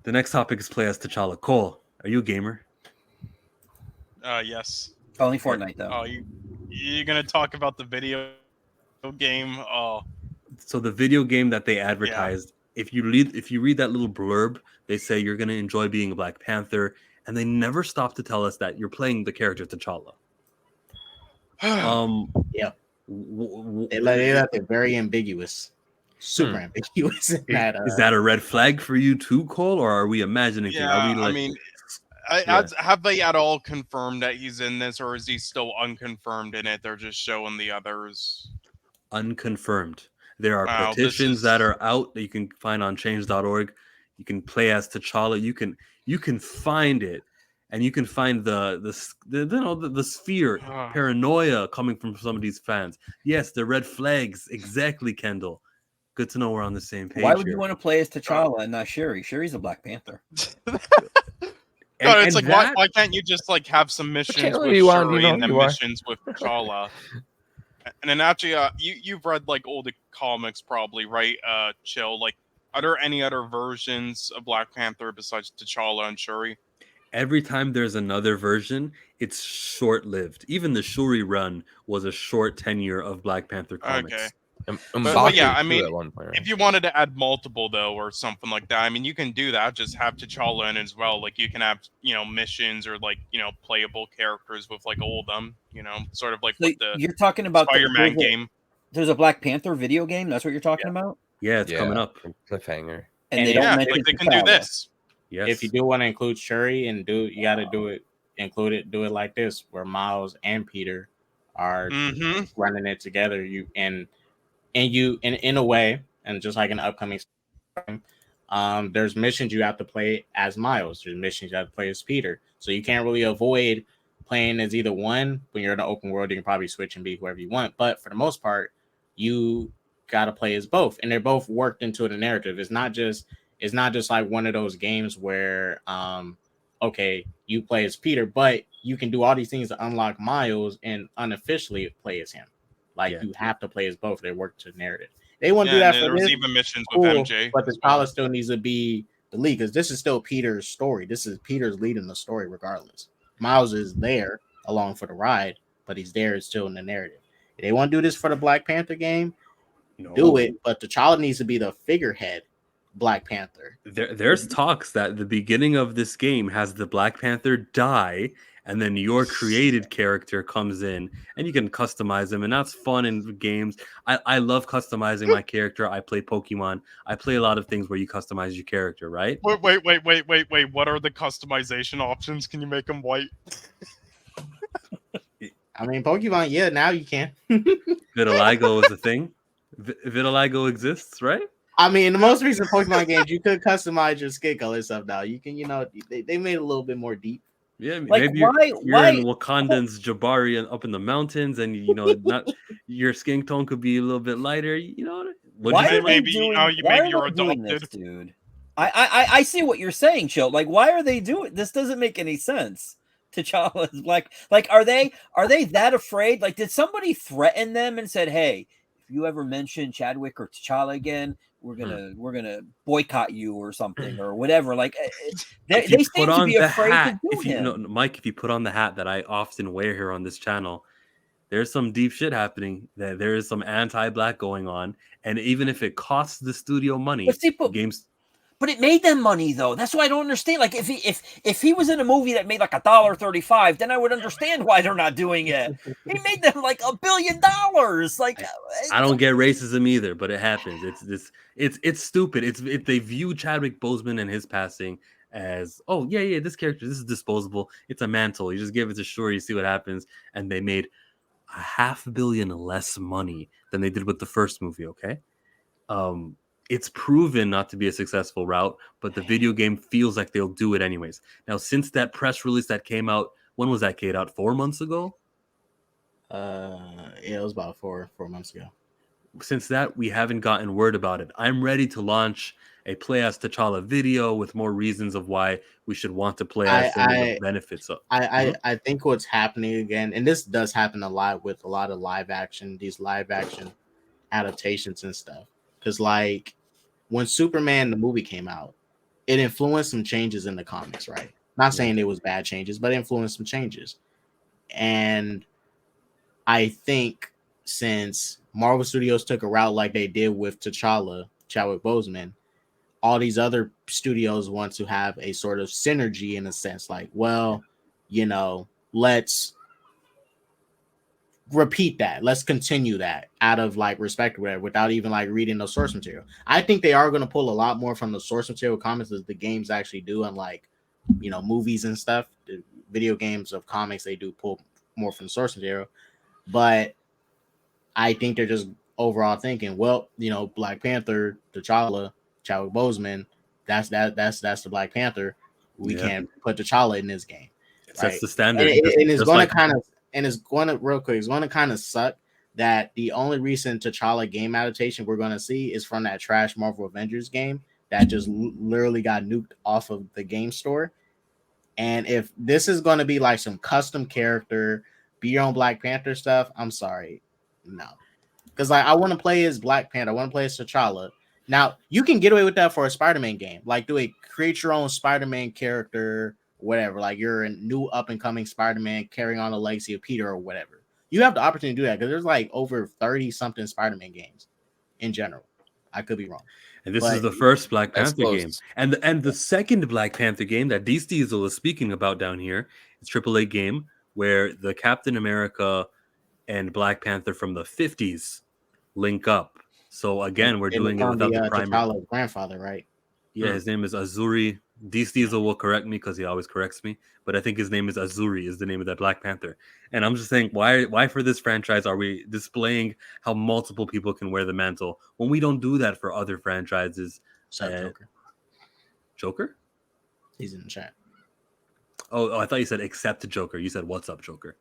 The next topic is play as T'Challa. Cole, are you a gamer? Yes. Only Fortnite though. Oh, you're gonna talk about the video game? Oh, So the video game that they yeah. advertised, if you read that little blurb, they say you're gonna enjoy being a Black Panther, and they never stop to tell us that you're playing the character T'Challa. Um, Yeah, w- they w- left it very ambiguous, super ambiguous in that. is that a red flag for you too, Cole, or are we imagining things? Are Yeah, we I like, mean, yeah, have they at all confirmed that he's in this, or is he still unconfirmed in it? They're just showing the others. unconfirmed? There are Wow, this petitions that is are out that you can find on change.org. You can play as T'Challa. You can find it, and you can find the sphere paranoia coming from some of these fans. Yes, the red flags. Exactly, Kendall. Good to know we're on the same page. Why would here. you want to play as T'Challa and not Shuri? Shuri's a Black Panther. No, it's like why can't you just like have some missions with Shuri and then missions with T'Challa? And then actually, you've read like old comics probably, right? Chill. Like, are there any other versions of Black Panther besides T'Challa and Shuri? Every time there's another version, it's short-lived. Even the Shuri run was a short tenure of Black Panther comics. Okay. But yeah, I mean, at one point, right? if you wanted to add multiple though, or something like that, I mean, you can do that. Just have T'Challa in as well. Like, you can have missions or like playable characters with like all of them. Sort of like So what the you're talking about Spider-Man game. There's a Black Panther video game. That's what you're talking about. Yeah, it's coming up. Cliffhanger. And they don't mention like they can do T'Challa. this. Yes. If you do want to include Shuri and do it like this, where Miles and Peter are running it together. In a way, and just like an upcoming, there's missions you have to play as Miles. There's missions you have to play as Peter. So you can't really avoid playing as either one. When you're in the open world, you can probably switch and be whoever you want. But for the most part, you got to play as both, and they're both worked into the narrative. It's not just like one of those games where okay, you play as Peter, but you can do all these things to unlock Miles and unofficially play as him. Like, you have to play as both. They work to the narrative. They want to do that for there was this. even missions with MJ, but the T'Challa still needs to be the lead, because this is still Peter's story. This is Peter's leading the story regardless. Miles is there along for the ride, but he's there still in the narrative. If they want to do this for the Black Panther game, do it. But T'Challa needs to be the figurehead Black Panther. There's talks that the beginning of this game has the Black Panther die, and then your created character comes in, and you can customize them, and that's fun in games. I love customizing my character. I play Pokemon. I play a lot of things where you customize your character, right? Wait! What are the customization options? Can you make them white? I mean, Pokemon, yeah, now you can. Vitiligo is a thing. Vitiligo exists, right? I mean, in the most recent Pokemon games, you could customize your skin color and stuff now. You can, they made it a little bit more deep. Yeah, like, maybe you're in Wakandan's Jabari and up in the mountains, and not your skin tone could be a little bit lighter. Maybe you're adopted, this, dude. I see what you're saying, Chill. Like, why are they doing this? Doesn't make any sense. T'Challa is black. Like, are they that afraid? Like, did somebody threaten them and said, "Hey, if you ever mention Chadwick or T'Challa again, we're gonna boycott you or something or whatever." Like, they seem to be afraid to do him. Mike, if you put on the hat that I often wear here on this channel, there's some deep shit happening. There is some anti-black going on, and even if it costs the studio money, games. But it made them money, though. That's why I don't understand. Like, if he was in a movie that made like $1.35, then I would understand why they're not doing it. He made them like $1 billion. Like, I don't get racism either, but it happens. It's stupid. They view Chadwick Boseman and his passing as, oh yeah, this character, this is disposable. It's a mantle. You just give it to Shuri, you see what happens, and they made $500 million less money than they did with the first movie. Okay. It's proven not to be a successful route, but the video game feels like they'll do it anyways. Now, since that press release that came out, when was that, Kate, out? 4 months ago? Yeah, it was about four months ago. Since that, we haven't gotten word about it. I'm ready to launch a play as T'Challa video with more reasons of why we should want to play as the benefits of. I think what's happening again, and this does happen a lot with a lot of these live action adaptations and stuff. Because, like, when Superman the movie came out, it influenced some changes in the comics, right? Not saying it was bad changes, but it influenced some changes. And I think since Marvel Studios took a route like they did with T'Challa, Chadwick Boseman, all these other studios want to have a sort of synergy in a sense, like, well, let's repeat that. Let's continue that out of like respect without even like reading the source material. I think they are going to pull a lot more from the source material comics as the games actually do, unlike movies and stuff. The video games of comics, they do pull more from the source material. But I think they're just overall thinking, well, Black Panther, T'Challa, Chadwick Boseman, that's the Black Panther. We can't put T'Challa in this game. That's the standard. And it's going to real quick. It's going to kind of suck that the only recent T'Challa game adaptation we're going to see is from that trash Marvel Avengers game that just literally got nuked off of the game store. And if this is going to be like some custom character, be your own Black Panther stuff, I'm sorry, no, because like I want to play as Black Panther, I want to play as T'Challa. Now you can get away with that for a Spider-Man game, like create your own Spider-Man character. Whatever, like you're a new up and coming Spider-Man carrying on the legacy of Peter or whatever. You have the opportunity to do that because there's like over 30 something Spider-Man games in general. I could be wrong. And this is the first Black Panther game. And the second Black Panther game that D Diesel is speaking about down here is AAA game where the Captain America and Black Panther from the 50s link up. So again, we're doing it without the primary grandfather, right? Yeah, his name is Azuri. D Diesel will correct me because he always corrects me, but I think his name is Azuri, is the name of that Black Panther. And I'm just saying, why for this franchise are we displaying how multiple people can wear the mantle when we don't do that for other franchises? Joker. Joker? He's in the chat. Oh, I thought you said except Joker. You said what's up, Joker?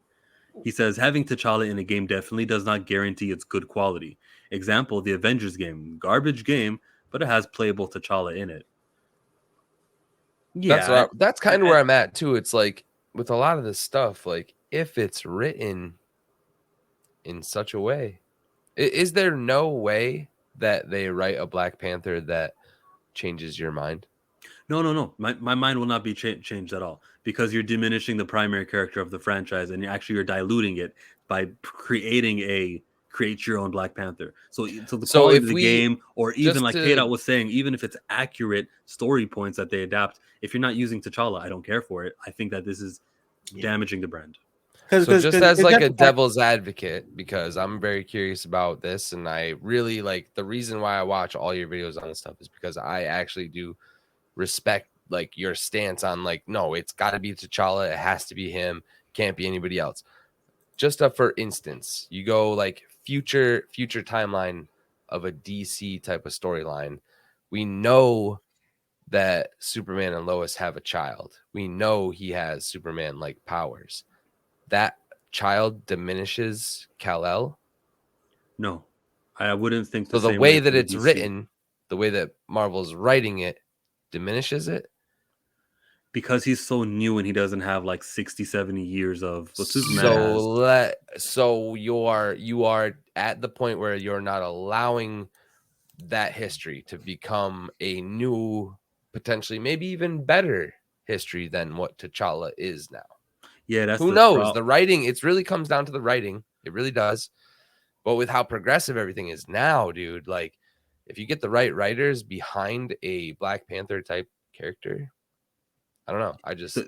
He says having T'Challa in a game definitely does not guarantee its good quality. Example, the Avengers game, garbage game, but it has playable T'Challa in it. Yeah, that's kind of where I'm at too. It's like with a lot of this stuff, like if it's written in such a way, is there no way that they write a Black Panther that changes your mind? No. My mind will not be changed at all because you're diminishing the primary character of the franchise and you're diluting it by create your own Black Panther. So the quality of the game, or even like K-Dot was saying, even if it's accurate story points that they adapt, if you're not using T'Challa, I don't care for it. I think that this is damaging the brand. So just as like a devil's advocate, because I'm very curious about this, and I really like the reason why I watch all your videos on this stuff is because I actually do respect like your stance on like, no, it's got to be T'Challa. It has to be him. Can't be anybody else. Just for instance, you go like future timeline of a DC type of storyline. We know that Superman and Lois have a child. We know he has Superman like powers. That child diminishes Kal-El? No, I wouldn't think so. The way that it's written, the way that Marvel's writing it, diminishes it because he's so new and he doesn't have like 60-70 years of what Superman has. So you are at the point where you're not allowing that history to become a new, potentially maybe even better history than what T'Challa is now. Yeah, that's who knows. The writing, it really comes down to the writing. It really does. But with how progressive everything is now, dude, like if you get the right writers behind a Black Panther type character, I don't know. I just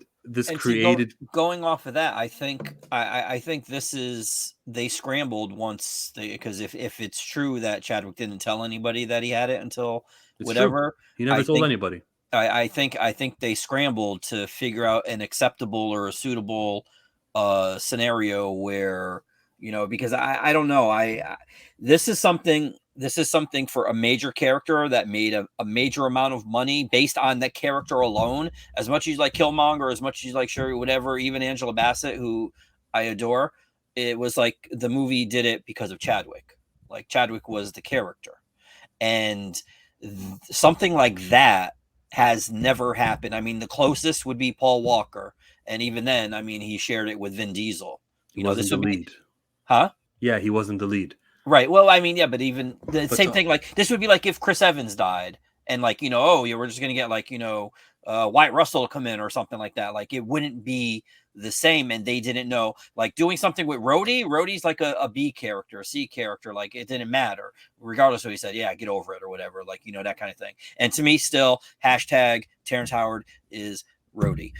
going off of that. I think this is they scrambled once because if it's true that Chadwick didn't tell anybody that he had it until whatever, true. He never told anybody. I think they scrambled to figure out an acceptable or a suitable scenario where because I don't know this is something for a major character that made a major amount of money based on that character alone. As much as you like Killmonger, as much as you like Shuri, whatever, even Angela Bassett, who I adore, it was like the movie did it because of Chadwick. Like Chadwick was the character, and something like that has never happened. I mean, the closest would be Paul Walker, and even then, I mean, he shared it with Vin Diesel. He wasn't the lead, huh? Yeah, he wasn't the lead. Right. Well, I mean, yeah, but even the same thing. Like this would be like if Chris Evans died, and like, oh yeah, we're just gonna get like, Wyatt Russell to come in or something like that. Like it wouldn't be the same, and they didn't know. Like doing something with Rhodey's like a B character, a C character. Like it didn't matter, regardless of what he said. Yeah, get over it or whatever. Like that kind of thing. And to me, still hashtag Terrence Howard is Rhodey.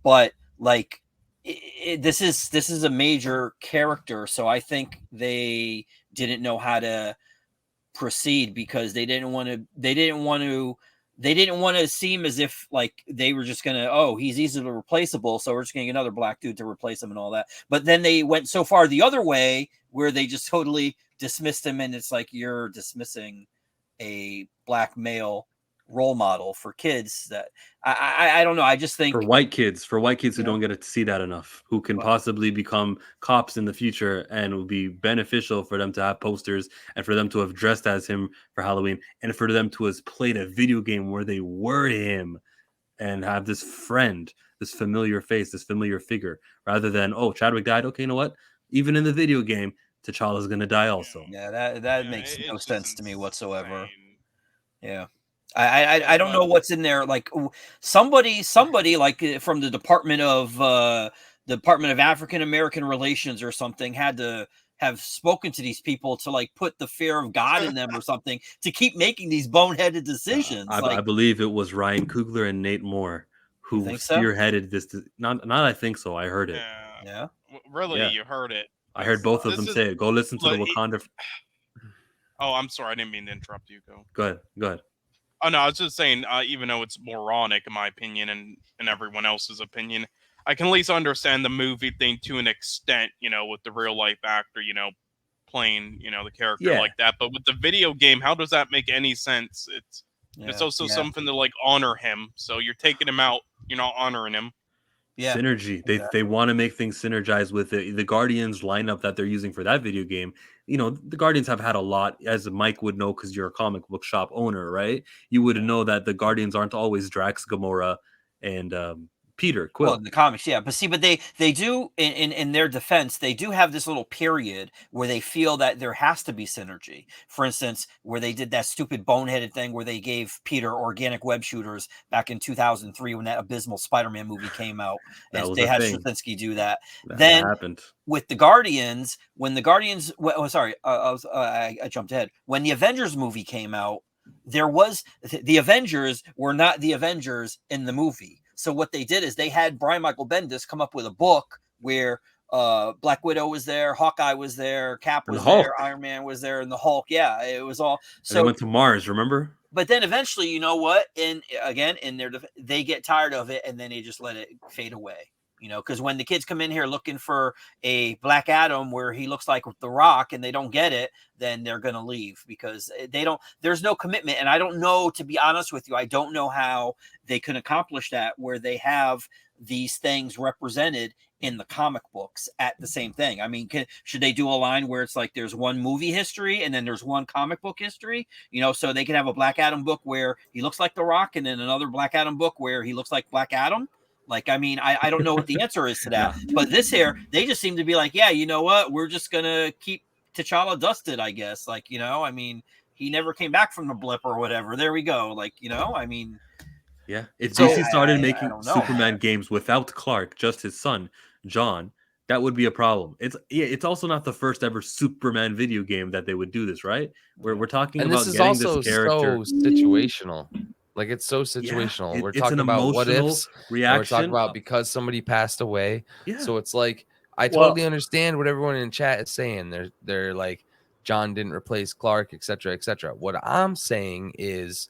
But like this is a major character, so I think they didn't know how to proceed because they didn't want to seem as if like they were just gonna, oh, he's easily replaceable, so we're just gonna get another black dude to replace him and all that. But then they went so far the other way where they just totally dismissed him, and it's like you're dismissing a black male role model for kids that I don't know. I just think for white kids who don't get to see that enough, who can possibly become cops in the future, and it would be beneficial for them to have posters and for them to have dressed as him for Halloween, and for them to have played a video game where they were him and have this friend, this familiar face, this familiar figure, rather than, oh, Chadwick died. Okay, you know what? Even in the video game, T'Challa's gonna die also. Yeah, that makes no sense to me whatsoever. Yeah. I don't know what's in there. Like somebody like from the Department of African American Relations or something had to have spoken to these people to like put the fear of God in them or something to keep making these boneheaded decisions. I believe it was Ryan Coogler and Nate Moore who spearheaded this. Not I think so. I heard it. Yeah. Really, yeah. You heard it. I heard both of them say it. Go listen to the Wakanda. Oh, I'm sorry. I didn't mean to interrupt you. Go ahead. Oh, no, I was just saying, even though it's moronic in my opinion and everyone else's opinion, I can at least understand the movie thing to an extent, with the real life actor, playing, the character like that. But with the video game, how does that make any sense? It's also something to like honor him. So you're taking him out, you're not honoring him. Yeah. Synergy. They want to make things synergize with the Guardians lineup that they're using for that video game. The Guardians have had a lot, as Mike would know because you're a comic book shop owner, right? You would know that the Guardians aren't always Drax, Gamora, and Peter Quill. Well, in the comics, yeah, but they do in their defense, they do have this little period where they feel that there has to be synergy. For instance, where they did that stupid boneheaded thing where they gave Peter organic web shooters back in 2003 when that abysmal Spider-Man movie came out, and they had Straczynski do that. Then happened with the Guardians when the Guardians. I jumped ahead when the Avengers movie came out. There was the Avengers were not the Avengers in the movie. So what they did is they had Brian Michael Bendis come up with a book where Black Widow was there, Hawkeye was there, Cap was there, Iron Man was there, and the Hulk. Yeah, it was all. So they went to Mars, remember? But then eventually, you know what? They get tired of it, and then they just let it fade away. Because when the kids come in here looking for a Black Adam where he looks like The Rock and they don't get it, then they're going to leave because there's no commitment. And I don't know, to be honest with you, I don't know how they can accomplish that where they have these things represented in the comic books at the same thing. I mean, should they do a line where it's like there's one movie history and then there's one comic book history, so they can have a Black Adam book where he looks like The Rock and then another Black Adam book where he looks like Black Adam? Like, I mean, I don't know what the answer is to that. But this here, they just seem to be like, yeah, you know what? We're just going to keep T'Challa dusted, I guess. Like, I mean, he never came back from the blip or whatever. There we go. Like, I mean. Yeah. If DC started making Superman games without Clark, just his son, John, that would be a problem. It's also not the first ever Superman video game that they would do this, right? We're talking about getting this character. So situational. Like it's so situational. We're talking about what ifs. Reaction. We're talking about because somebody passed away. Yeah. So it's like I totally understand what everyone in chat is saying. They're like John didn't replace Clark, etc., etc. What I'm saying is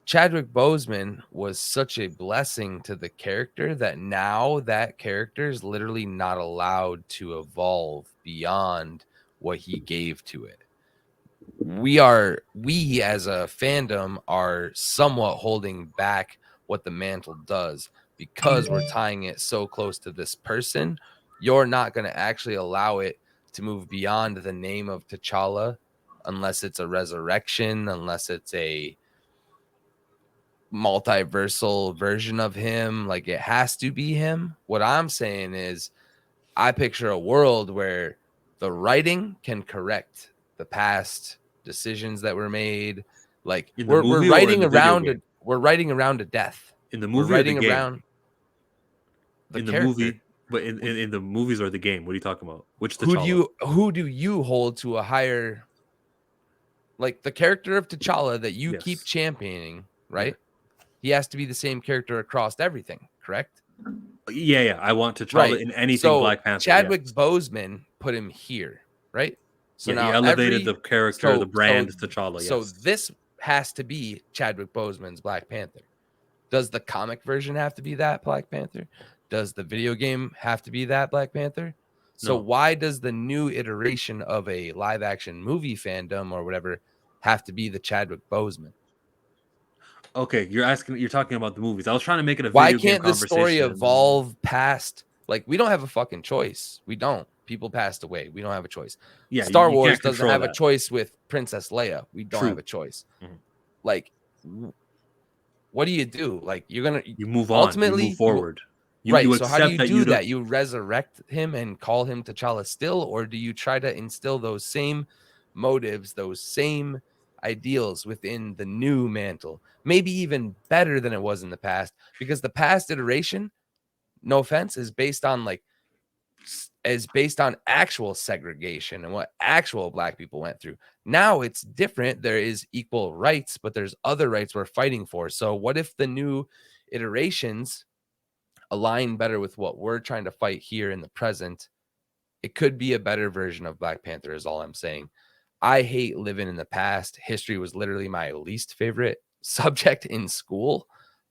Chadwick Boseman was such a blessing to the character that now that character is literally not allowed to evolve beyond what he gave to it. We as a fandom are somewhat holding back what the mantle does because we're tying it so close to this person. You're not going to actually allow it to move beyond the name of T'Challa unless it's a resurrection, unless it's a multiversal version of him. Like it has to be him. What I'm saying is I picture a world where the writing can correct the past decisions that were made, Like In the we're movie or writing in the video around game? we're writing around a death. In the We're movie or the writing game? around the In the character. movie, but in the movies or the game? What are you talking about? Which Who T'Challa? do you hold to a higher, like the character of T'Challa that you keep Yes. championing, Yeah. right? He has to be the same character across everything, correct? Yeah. I want T'Challa Right. in anything So Black Panther. Chadwick Yes. Boseman put him here, right? So Yeah, he now elevated the character, the brand T'Challa. so Yes. this has to be Chadwick Boseman's Black Panther. Does the comic version have to be that Black Panther? Does the video game have to be that Black Panther? So No. why does the new iteration of a live action movie fandom or whatever have to be the Chadwick Boseman? Okay, you're talking about the movies. I was trying to make it a Why video game can't this story conversation. evolve past, like, we don't have a fucking choice. We don't. People passed away. We don't have a choice. Yeah, Star you Wars can't doesn't control have a that. choice with Princess Leia. We don't True. have a choice. Mhm. Like, what do you do? Like, you're gonna You move on. ultimately You move forward. right. You So how do accept you that do you don't. that? You resurrect him and call him T'Challa still, or do you try to instill those same motives, those same ideals within the new mantle? Maybe even better than it was in the past, because the past iteration, no offense, is based on actual segregation and what actual Black people went through. Now it's different. There is equal rights, but there's other rights we're fighting for. So what if the new iterations align better with what we're trying to fight here in the present? It could be a better version of Black Panther is all I'm saying. I hate living in the past. History was literally my least favorite subject in school.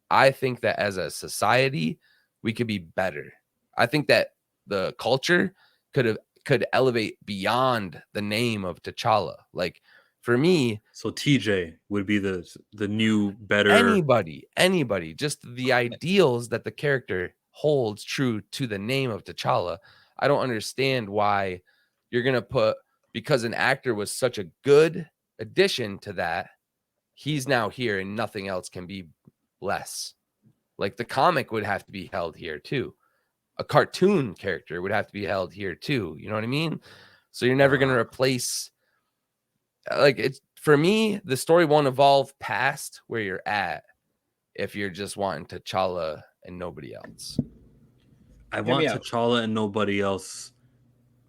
I think that as a society, we could be better. I think that the culture could elevate beyond the name of T'Challa. Like, for me, So TJ would be the new better. anybody, just the ideals that the character holds true to the name of T'Challa. I don't understand why you're gonna put, because an actor was such a good addition to that, he's now here and nothing else can be less. Like, the comic would have to be held here too. A cartoon character would have to be held here too. You know what I mean? So you're never going to replace, like, it's, for me, the story won't evolve past where you're at if you're just wanting T'Challa and nobody else. I want T'Challa and nobody else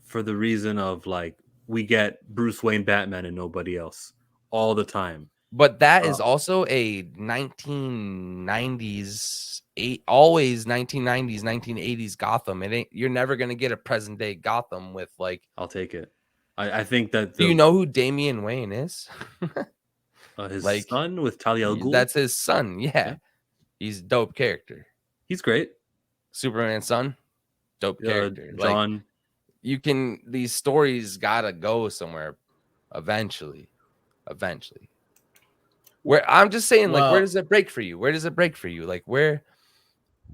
for the reason of, like, we get Bruce Wayne Batman and nobody else all the time. But that is also a 1990s, always 1990s, 1980s Gotham. It ain't, you're never going to get a present day Gotham with, like. I'll take it. I think that. Do you know who Damian Wayne is? His son with Talia al Ghul? That's his son. Yeah. He's a dope character. He's great. Superman's son. Dope character. John. Like, these stories gotta go somewhere eventually. Where I'm just saying, like, where does it break for you? Like, where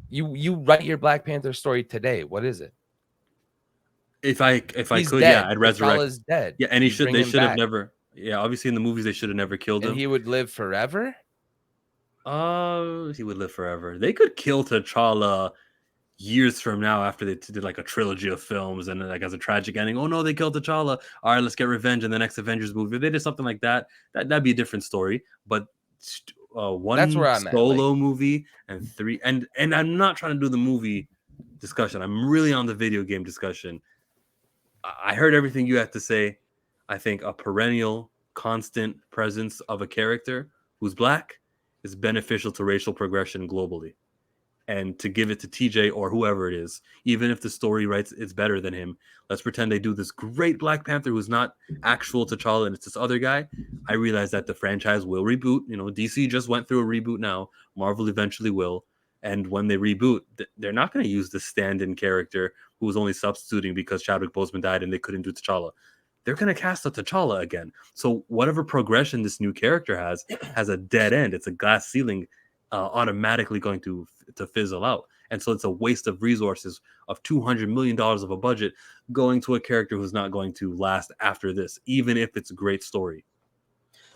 you write your Black Panther story today? What is it? If I could, dead. Yeah, I'd resurrect. T'Challa's dead. Yeah, and they should have never. Yeah, obviously in the movies they should have never killed him. And he would live forever. He would live forever. They could kill T'Challa years from now after they did like a trilogy of films and like as a tragic ending. Oh no, they killed T'Challa. All right, let's get revenge in the next Avengers movie. If they did something like that, that'd be a different story. But one That's where I'm solo at, movie and three, and I'm not trying to do the movie discussion. I'm really on the video game discussion. I heard everything you had to say. I think a perennial, constant presence of a character who's Black is beneficial to racial progression globally. And to give it to TJ or whoever it is, even if the story writes it's better than him, let's pretend they do this great Black Panther who's not actual T'Challa and it's this other guy. I realize that the franchise will reboot. You know, DC just went through a reboot now. Marvel eventually will. And when they reboot, they're not going to use the stand-in character who was only substituting because Chadwick Boseman died and they couldn't do T'Challa. They're going to cast a T'Challa again. So whatever progression this new character has a dead end. It's a glass ceiling, automatically going to fizzle out. And so it's a waste of resources of $200 million of a budget going to a character who's not going to last after this, even if it's a great story.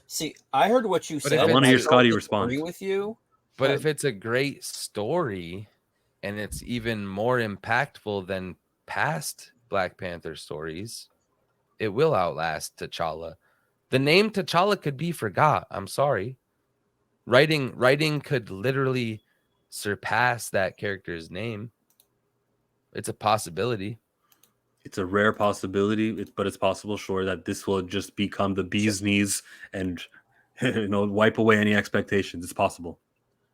See, I heard what you said. I want to hear Scotty respond. Agree with you. But if it's a great story and it's even more impactful than past Black Panther stories, it will outlast T'Challa. The name T'Challa could be forgot. I'm sorry. Writing could literally surpass that character's name. It's a possibility. It's a rare possibility, but it's possible, sure, that this will just become the bee's knees and wipe away any expectations. It's possible.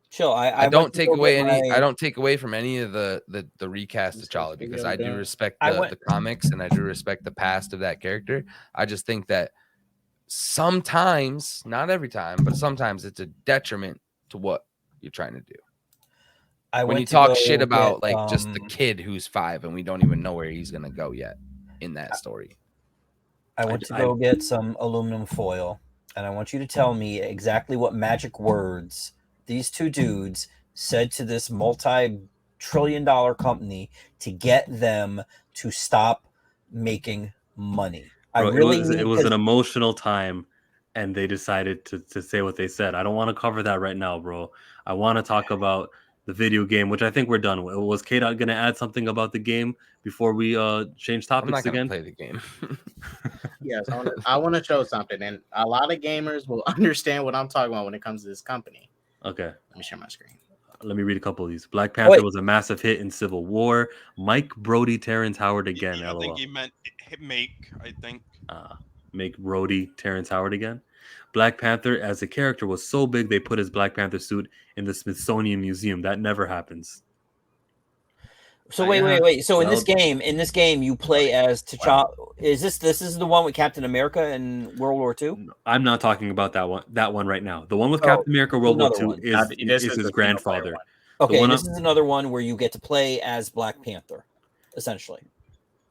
Sure, I don't take away I don't take away from any of the recast T'Challa, because I do respect the comics and I do respect the past of that character. I just think that sometimes, not every time, but sometimes it's a detriment to what you're trying to do. When you talk shit about just the kid who's 5 and we don't even know where he's gonna go yet in that story. I went to go get some aluminum foil, and I want you to tell me exactly what magic words these two dudes said to this multi-trillion-dollar company to get them to stop making money. Bro, it was an emotional time, and they decided to say what they said. I don't want to cover that right now, bro. I want to talk about the video game, which I think we're done with. Was K-Dot going to add something about the game before we change topics again? I'm not going to play the game. Yes, I want to show something, and a lot of gamers will understand what I'm talking about when it comes to this company. Okay. Let me share my screen. Let me read a couple of these. Black Panther was a massive hit in Civil War. Mike, Brody, Terrence Howard again. I think he meant make. I think. Make Brody, Terrence Howard again. Black Panther as a character was so big they put his Black Panther suit in the Smithsonian Museum. That never happens. So wait. So in this game, you play as T'Challa. Is this is the one with Captain America in World War II? I'm not talking about that one. That one right now. The one with Captain America World War II is his grandfather. Okay, this is another one where you get to play as Black Panther, essentially.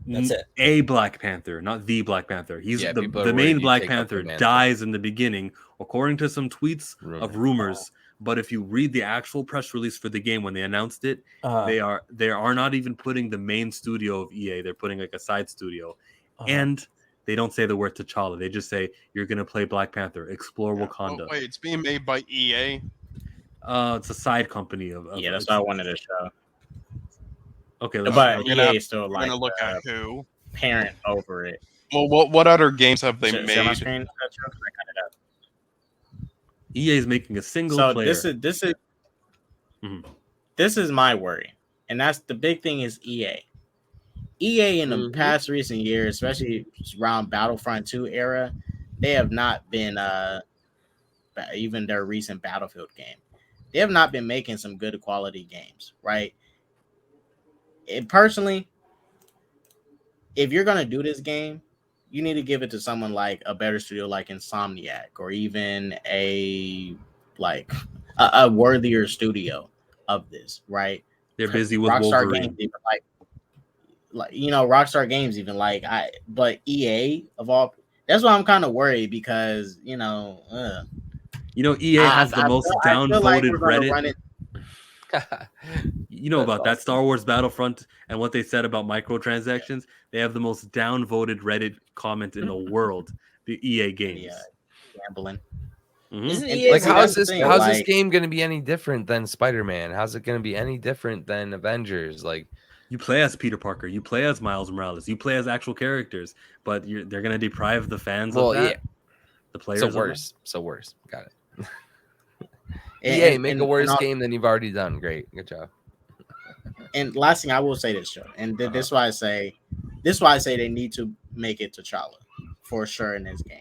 That's it. A Black Panther, not the Black Panther. He's the main Black Panther dies in the beginning, according to some tweets of rumors. But if you read the actual press release for the game when they announced it, they are not even putting the main studio of EA. They're putting like a side studio, and they don't say the word T'Challa. They just say you're gonna play Black Panther, explore Wakanda. Oh, wait, it's being made by EA. It's a side company of that's what I wanted to show. Okay, but EA is still like look at who parent over it. Well, what other games have they made? Share my screen? EA is making a single player. This is my worry, and that's the big thing is EA. EA in the past recent years, especially around Battlefront 2 era, they have not been even their recent Battlefield game. They have not been making some good quality games, right? And personally, if you're gonna do this game, you need to give it to someone like a better studio like Insomniac, or even a worthier studio of this, right? They're busy with Rockstar Wolverine. Games, Rockstar Games but EA of all, that's why I'm kind of worried because EA has the most downvoted Reddit. You know about that Star Wars Battlefront and what they said about microtransactions? They have the most downvoted Reddit comment in the world. The EA games. Yeah, gambling. How's this game going to be any different than Spider-Man? How's it going to be any different than Avengers? Like, you play as Peter Parker, you play as Miles Morales, you play as actual characters, but they're going to deprive the fans of that. Yeah. The players. So worse. Got it. EA, make a worse game than you've already done. Great, good job. And last thing I will say this, show, and this is why I say they need to make it T'Challa for sure in this game.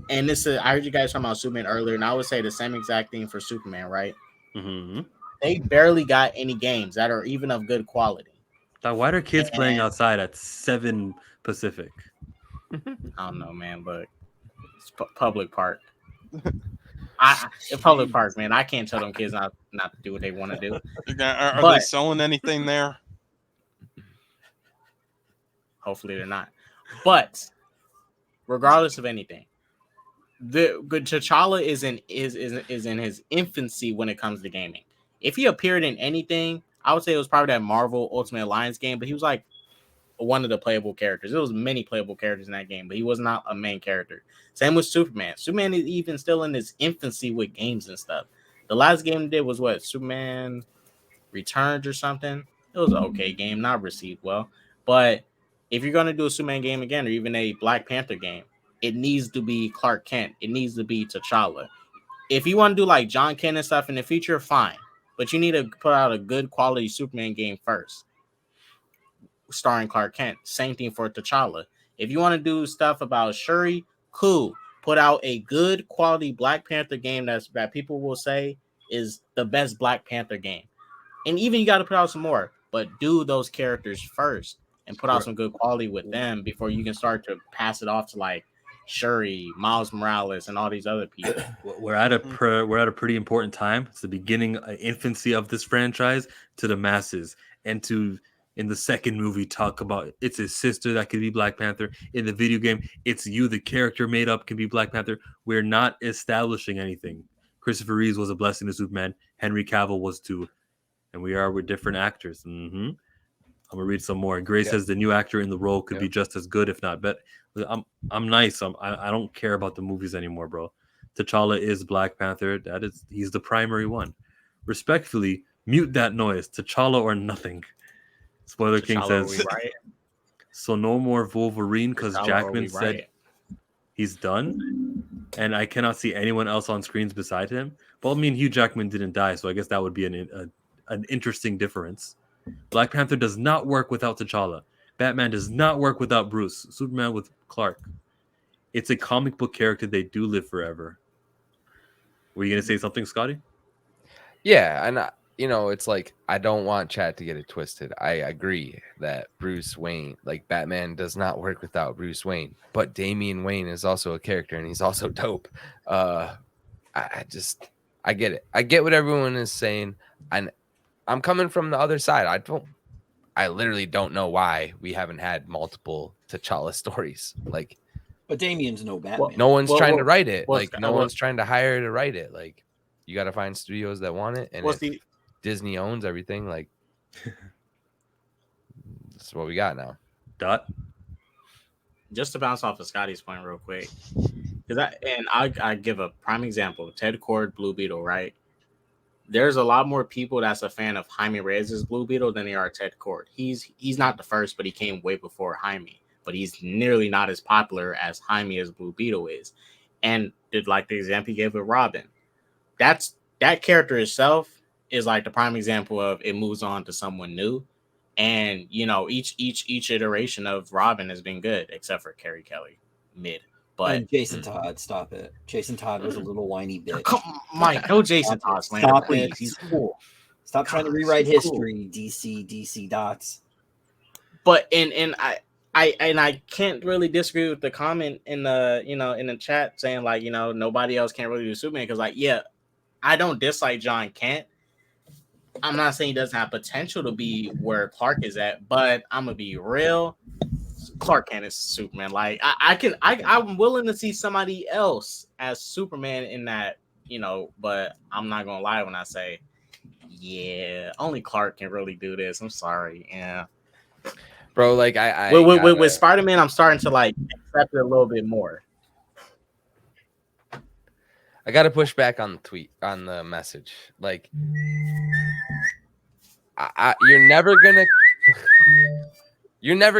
And I heard you guys talking about Superman earlier, and I would say the same exact thing for Superman, right? Mm-hmm. They barely got any games that are even of good quality. Why are kids playing outside at 7 Pacific? I don't know, man, but it's public park. Public park, man. I can't tell them kids not to do what they want to do. Are they selling anything there? Hopefully they're not. But regardless of anything, the good T'Challa is in his infancy when it comes to gaming. If he appeared in anything, I would say it was probably that Marvel Ultimate Alliance game, but he was like one of the playable characters. There was many playable characters in that game, but he was not a main character. Same with Superman. Superman is even still in his infancy with games and stuff. The last game he did was what? Superman Returns or something. It was an okay game, not received well. But if you're going to do a Superman game again, or even a Black Panther game, it needs to be Clark Kent. It needs to be T'Challa. If you want to do like John Kent and stuff in the future, fine. But you need to put out a good quality Superman game first, starring Clark Kent. Same thing for T'Challa. If you want to do stuff about Shuri, cool. Put out a good quality Black Panther game that people will say is the best Black Panther game. And even you got to put out some more, but do those characters first and put out some good quality with them before you can start to pass it off to like Shuri, Miles Morales, and all these other people. We're at a pretty important time. It's the beginning, infancy of this franchise to the masses, and to in the second movie talk about it's his sister that could be Black Panther. In the video game, it's you, the character made up, can be Black Panther. We're not establishing anything. Christopher Reeves was a blessing to Superman. Henry Cavill was too, and we're different actors. I'm gonna read some more. Gray says the new actor in the role could be just as good, if not better. I'm nice. I don't care about the movies anymore, bro. T'Challa is Black Panther. He's the primary one. Respectfully, mute that noise. T'Challa or nothing. Spoiler King says, right? So no more Wolverine because Jackman said he's done, and I cannot see anyone else on screens beside him. Well, I mean, Hugh Jackman didn't die, so I guess that would be an interesting difference. Black Panther does not work without T'Challa. Batman does not work without Bruce. Superman with Clark. It's a comic book character. They do live forever. Were you going to say something, Scotty? Yeah, and it's like I don't want Chad to get it twisted. I agree that Bruce Wayne, like Batman, does not work without Bruce Wayne. But Damian Wayne is also a character, and he's also dope. I get it. I get what everyone is saying, and I'm coming from the other side. I literally don't know why we haven't had multiple T'Challa stories. Like, but Damian's no Batman. No one's trying to write it. No one's trying to hire to write it. Like, you got to find studios that want it, and Disney owns everything. Like, that's what we got now. Dot. Just to bounce off of Scotty's point real quick, because I give a prime example: Ted Kord, Blue Beetle, right? There's a lot more people that's a fan of Jaime Reyes' Blue Beetle than they are Ted Kord. He's not the first, but he came way before Jaime. But he's nearly not as popular as Jaime as Blue Beetle is. And like the example you gave with Robin, that character itself is like the prime example of it moves on to someone new. And each iteration of Robin has been good, except for Carrie Kelly, mid. But and Jason Todd, stop it. Jason Todd was a little whiny bitch. Mike, no Jason Todd slander, please. He's cool. Stop trying to rewrite history, cool. DC dots. But and I can't really disagree with the comment in the in the chat saying like nobody else can really do Superman because I don't dislike John Kent. I'm not saying he doesn't have potential to be where Clark is at, but I'm gonna be real. Clark Kent is Superman. Like I'm willing to see somebody else as Superman in that, but I'm not gonna lie when I say, only Clark can really do this. I'm sorry, bro. Like with Spider-Man, I'm starting to like accept it a little bit more. I got to push back on the message. Like, you're never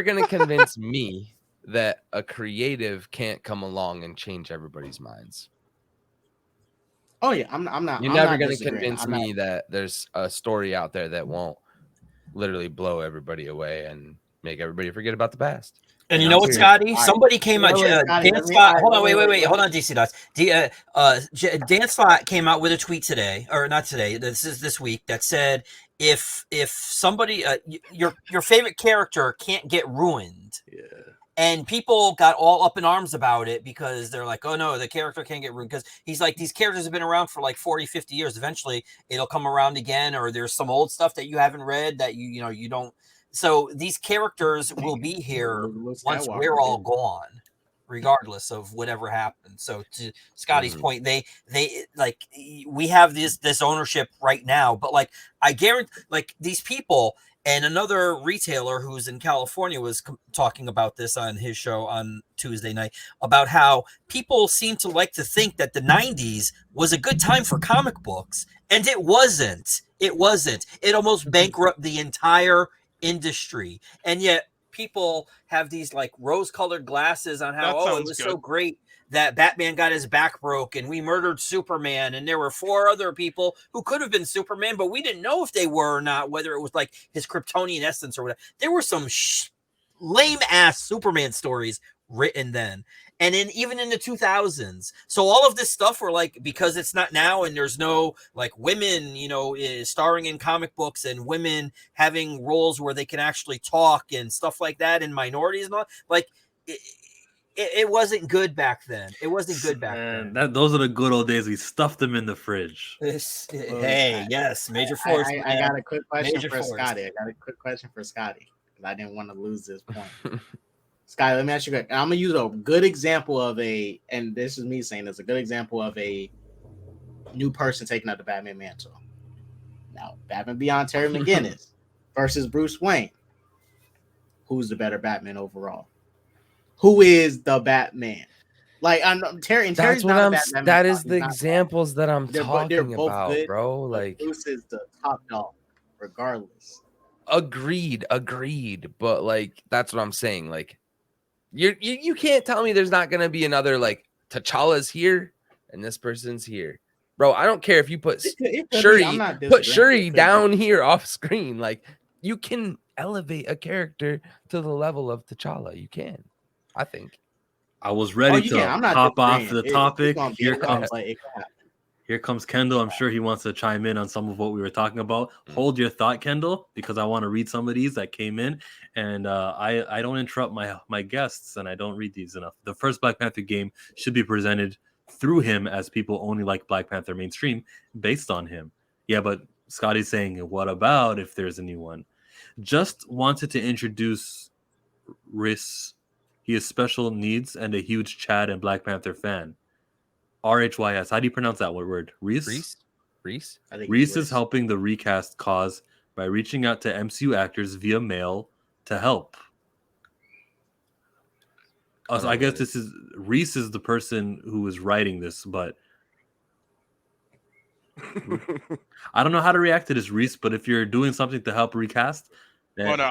gonna convince me that a creative can't come along and change everybody's minds. Oh yeah, I'm not. You're never gonna convince me that there's a story out there that won't literally blow everybody away and make everybody forget about the past. And you know what, Scotty? Somebody came out. Dan Slott. Hold on, wait. Hold on, DC Dots. Dan Slott came out with a tweet today, or not today. This week that said if somebody your favorite character can't get ruined, and people got all up in arms about it because they're like, oh no, the character can't get ruined because he's like these characters have been around for like 40, 50 years. Eventually, it'll come around again, or there's some old stuff that you haven't read that you don't. So these characters will be here once we're all gone, regardless of whatever happens. So to Scotty's point, they like we have this ownership right now, but like I guarantee, like these people and another retailer who's in California was talking about this on his show on Tuesday night about how people seem to like to think that the 90s was a good time for comic books, and it wasn't. It almost bankrupted the entire industry, and yet people have these like rose-colored glasses on how it was good. so great that Batman got his back broke and we murdered Superman, and there were 4 other people who could have been Superman, but we didn't know if they were or not, whether it was like his Kryptonian essence or whatever. There were some lame ass Superman stories written then, and even in the 2000s. So all of this stuff were like, because it's not now and there's no like women, starring in comic books and women having roles where they can actually talk and stuff like that, and minorities and all, like it wasn't good back then. It wasn't good back then. Those are the good old days. We stuffed them in the fridge. Yes, Major Force. I got a quick question for Scotty. Because I didn't want to lose this point. Scotty, let me ask you. I'm gonna use a good example of and this is me saying this, a good example of a new person taking up the Batman mantle. Now, Batman Beyond Terry McGinnis versus Bruce Wayne. Who's the better Batman overall? Who is the Batman? Like Terry's That's what not I'm. That is the examples that I'm talking about, good, bro. Like Bruce is the top dog, regardless. Agreed. But like, that's what I'm saying. Like, you can't tell me there's not gonna be another like T'Challa's here and this person's here, bro. I don't care if you put Shuri down here off screen. Like, you can elevate a character to the level of T'Challa. You can. I think. I was ready to hop off the topic. Here comes Kendall. I'm sure he wants to chime in on some of what we were talking about. Hold your thought, Kendall, because I want to read some of these that came in, and I don't interrupt my guests, and I don't read these enough. The first Black Panther game should be presented through him, as people only like Black Panther mainstream based on him. Yeah, but Scotty's saying, what about if there's a new one? Just wanted to introduce Rhys. He has special needs and a huge Chad and Black Panther fan. RHYS. How do you pronounce that word? Rhys? Rhys is helping the recast cause by reaching out to MCU actors via mail to help. So I guess Rhys is the person who is writing this, but I don't know how to react to this, Rhys, but if you're doing something to help recast, then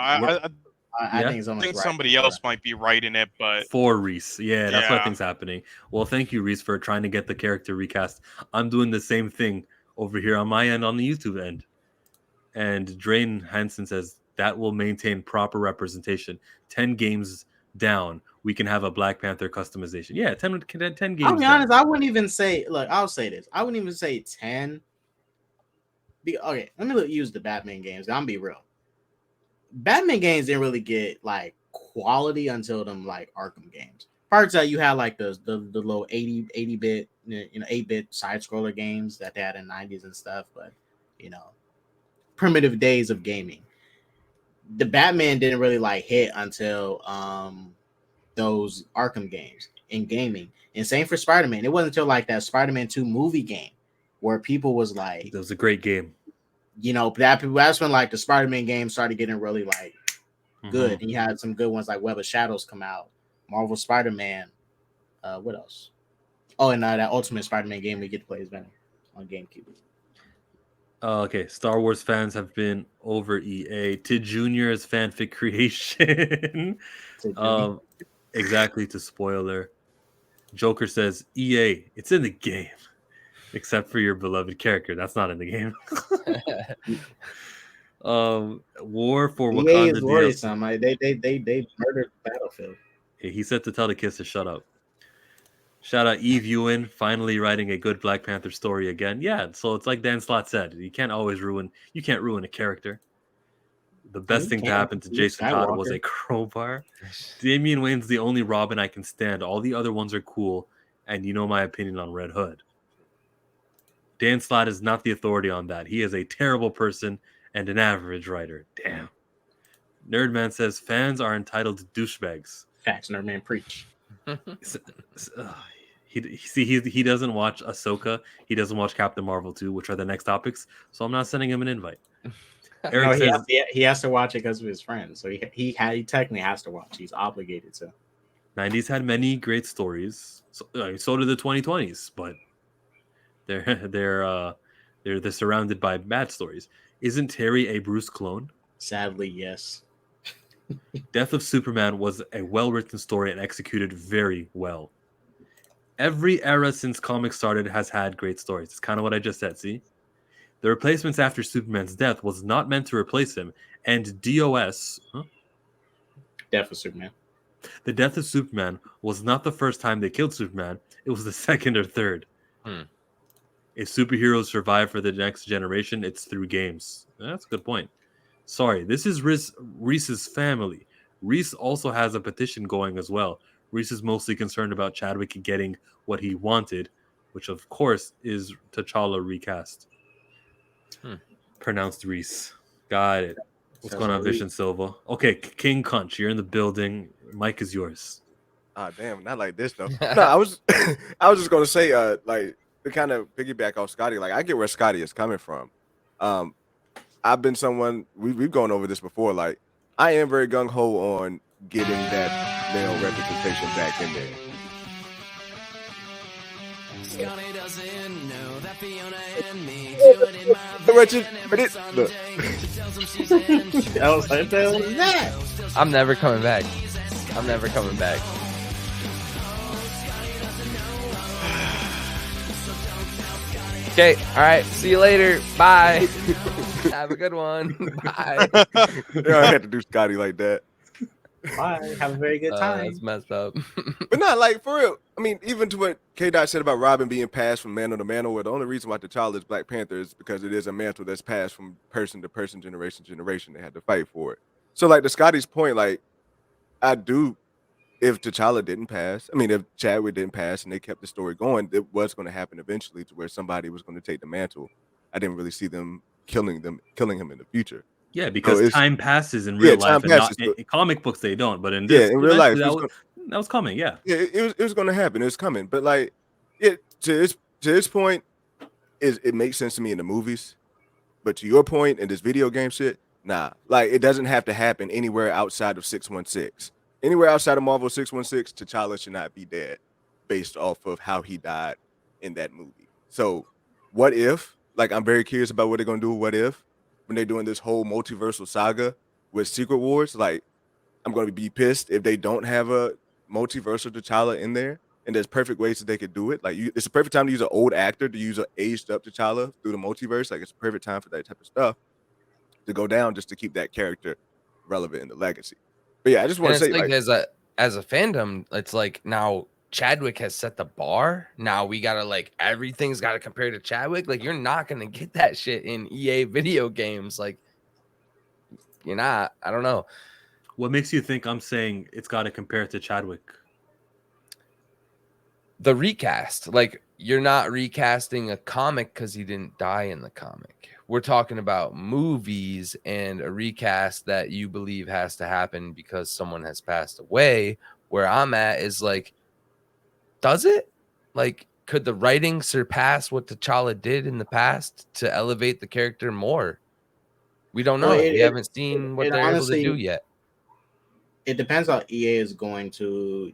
I think somebody else might be writing it, but for Rhys, that's what I think's happening. Well, thank you, Rhys, for trying to get the character recast. I'm doing the same thing over here on my end, on the YouTube end. And Drain Hansen says that will maintain proper representation. 10 games down, we can have a Black Panther customization. Yeah, 10 games. I'll be honest. I wouldn't even say. Look, I'll say this. I wouldn't even say 10. Okay, let me use the Batman games. I'm be real. Batman games didn't really get like quality until them like Arkham games. Prior to that, you had like the little 80-bit, 8-bit side scroller games that they had in the 90s and stuff, but primitive days of gaming. The Batman didn't really like hit until those Arkham games in gaming. And same for Spider-Man. It wasn't until like that Spider-Man 2 movie game where people was like, it was a great game. That's when like the Spider-Man game started getting really like good. And you had some good ones like Web of Shadows come out, Marvel Spider-Man. What else? Oh, and that Ultimate Spider-Man game we get to play as Venom on GameCube. Okay, Star Wars fans have been over EA. Tid Jr. is fanfic creation. Exactly, to spoiler. Joker says, EA, it's in the game. Except for your beloved character. That's not in the game. War for Wakanda. EA is worrisome. They murdered Battlefield. He said to tell the kids to shut up. Shout out Eve Ewan, finally writing a good Black Panther story again. Yeah, so it's like Dan Slott said, you can't ruin a character. The best thing to happen to Jason Todd was a crowbar. Damian Wayne's the only Robin I can stand. All the other ones are cool, and you know my opinion on Red Hood. Dan Slott is not the authority on that. He is a terrible person and an average writer. Damn. Nerdman says fans are entitled to douchebags. Facts, Nerdman, preach. He doesn't watch Ahsoka. He doesn't watch Captain Marvel 2, which are the next topics. So I'm not sending him an invite. Eric says, he has to watch it because of his friends. So he technically has to watch. He's obligated to. 90s had many great stories. So did the 2020s, but they're surrounded by bad stories. Isn't Terry a Bruce clone? Sadly, yes. Death of Superman was a well-written story and executed very well. Every era since comics started has had great stories. It's kind of what I just said, see? The replacements after Superman's death was not meant to replace him, and DOS, Death of Superman. The Death of Superman was not the first time they killed Superman, it was the second or third. If superheroes survive for the next generation, it's through games. That's a good point. Sorry, this is Reese's family. Reese also has a petition going as well. Reese is mostly concerned about Chadwick getting what he wanted, which of course is T'Challa recast. Pronounced Reese. Got it. What's going on, Vision Silva? Okay, King Kunch, you're in the building. Mike is yours. Damn, not like this though. No, I was just gonna say, like, to kind of piggyback off Scotty, like I get where Scotty is coming from. I've been someone we've gone over this before. Like, I am very gung ho on getting that male representation back in there. Scotty doesn't know that Fiona and me I'm never coming back. I'm never coming back. Okay, all right. See you later. Bye. Have a good one. Bye. Yeah, I had to do Scotty like that. Bye. Have a very good time. That's messed up. But not like for real. I mean, even to what K-Dot said about Robin being passed from mantle to mantle, where the only reason why T'Challa is Black Panther is because it is a mantle that's passed from person to person, generation to generation. They had to fight for it. So, like, to Scotty's point, like, I do, if T'Challa didn't pass, I mean, if Chadwick didn't pass and they kept the story going, it was going to happen eventually to where somebody was going to take the mantle. I didn't really see them killing him in the future. Yeah, because time passes in real life, and not, in comic books they don't. But in this, in real life, that was coming. Yeah, it was going to happen. It was coming. But like, to this point, it makes sense to me in the movies. But to your point, in this video game shit, nah. Like, it doesn't have to happen anywhere outside of 616. Anywhere outside of Marvel 616, T'Challa should not be dead, based off of how he died in that movie. So, what if? Like, I'm very curious about what they're gonna do. What if? When they're doing this whole multiversal saga with Secret Wars, like, I'm going to be pissed if they don't have a multiversal T'Challa in there. And there's perfect ways that they could do it. Like, it's a perfect time to use an old actor, to use an aged up T'Challa through the multiverse. Like, it's a perfect time for that type of stuff to go down, just to keep that character relevant in the legacy. But yeah, I just want to say, like, as a fandom, it's like, now Chadwick has set the bar. Now we gotta, like, everything's gotta compare to Chadwick. Like, you're not gonna get that shit in EA video games. Like, you're not. I don't know. What makes you think I'm saying it's gotta compare to Chadwick? The recast. Like, you're not recasting a comic because he didn't die in the comic. We're talking about movies and a recast that you believe has to happen because someone has passed away. Where I'm at is like, does it? Like, could the writing surpass what T'Challa did in the past to elevate the character more? We don't know. We haven't seen what they're honestly able to do yet. It depends how EA is going to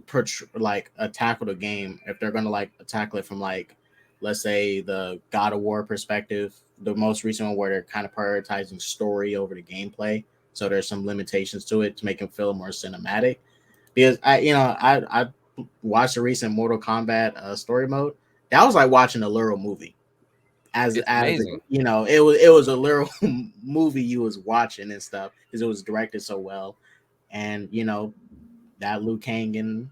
tackle the game. If they're going to like tackle it from, like, let's say the God of War perspective, the most recent one, where they're kind of prioritizing story over the gameplay. So there's some limitations to it to make it feel more cinematic. Because I watched the recent Mortal Kombat story mode. That was like watching a literal movie. As you know, it was a literal movie you was watching and stuff, because it was directed so well. And that Liu Kang in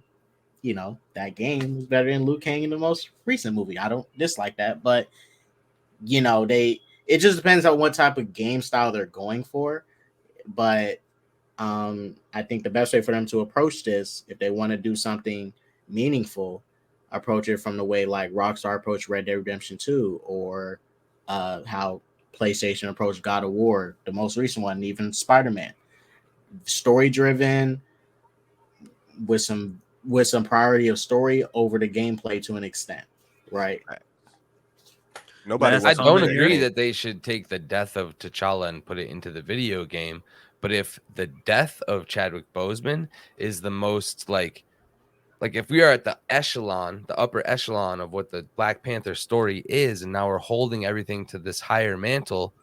that game was better than Liu Kang in the most recent movie. I don't dislike that, but it just depends on what type of game style they're going for. But I think the best way for them to approach this, if they want to do something meaningful, approach it from the way like Rockstar approached Red Dead Redemption 2, or how PlayStation approached God of War, the most recent one, even Spider-Man. Story driven with some priority of story over the gameplay to an extent, right? I don't agree that they should take the death of T'Challa and put it into the video game. But if the death of Chadwick Boseman is the most like if we are at the upper echelon of what the Black Panther story is, and now we're holding everything to this higher mantle,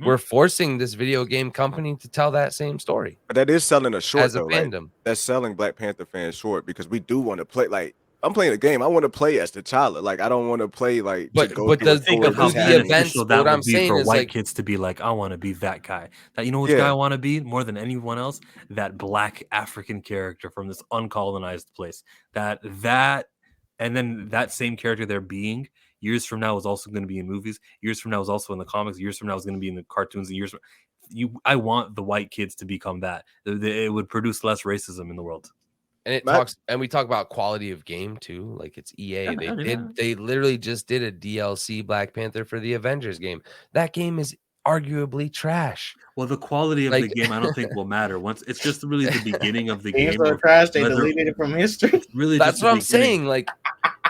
we're forcing this video game company to tell that same story. But that is selling a short as a though. fandom. Like, that's selling Black Panther fans short because we do want to play. Like, I'm playing a game. I want to play as T'Challa. Like, I don't want to play like. But to go but through a does story Think of how that's the happening. events? beneficial What that I'm would be saying for is white like, kids to be like, I want to be that guy. That, you know which Yeah. guy I want to be more than anyone else? That black African character from this uncolonized place. And then that same character they're being years from now is also going to be in movies. Years from now is also in the comics. Years from now is going to be in the cartoons. I want the white kids to become that. It would produce less racism in the world. and we talk about quality of game too. Like it's EA. They literally just did a DLC Black Panther for the Avengers game. That game is arguably trash. Well, the quality of the game I don't think will matter. Once it's just really the beginning of the Game's game. so trash they deleted it from history. It's really That's just what I'm saying. Like,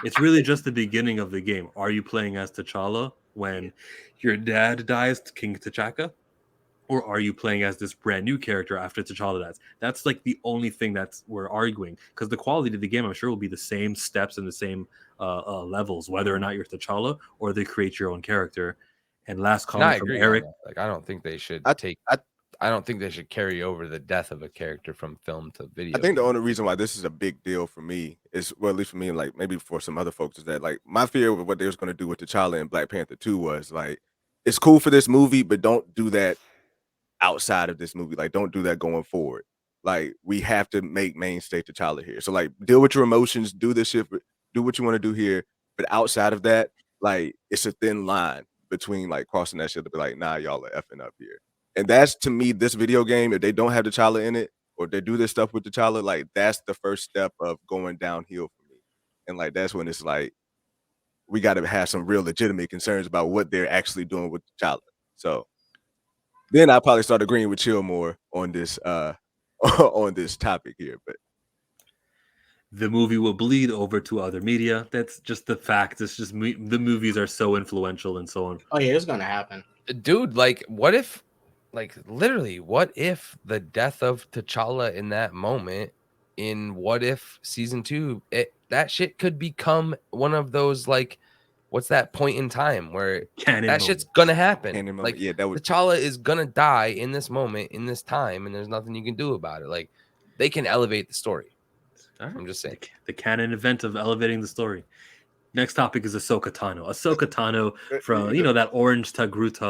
it's really just the beginning of the game. Are you playing as T'Challa when your dad dies, King T'Chaka? Or are you playing as this brand new character after T'Challa dies? That's like the only thing we're arguing, because the quality of the game, I'm sure, will be the same steps and the same levels, whether or not you're T'Challa or they create your own character. And last comment from Eric, like I don't think they should I don't think they should carry over the death of a character from film to video. I think the only reason why this is a big deal for me is, well, at least for me, and like maybe for some other folks, is that like my fear of what they was going to do with T'Challa and Black Panther 2 was like, it's cool for this movie, but don't do that outside of this movie. Like, don't do that going forward. Like, we have to make mainstay T'Challa here. So like, deal with your emotions, do this shit, do what you want to do here. But outside of that, like, it's a thin line between like crossing that shit to be like, nah, y'all are effing up here. And that's, to me, this video game, if they don't have T'Challa in it, or they do this stuff with T'Challa, like, that's the first step of going downhill for me. And like, that's when it's like, we got to have some real legitimate concerns about what they're actually doing with T'Challa. So then I probably start agreeing with Chill more on this on this topic here. But the movie will bleed over to other media. That's just the fact. It's just the movies are so influential and so on. Oh yeah, it's gonna happen, dude. Like, what if, like, literally, what if the death of T'Challa in that moment, in What If season 2, that shit could become one of those, like, what's that point in time where shit's gonna happen? Like, yeah, T'Challa is gonna die in this moment, in this time, and there's nothing you can do about it. Like, they can elevate the story. Right. I'm just saying. The canon event of elevating the story. Next topic is Ahsoka Tano. Ahsoka Tano from, that orange Tagruta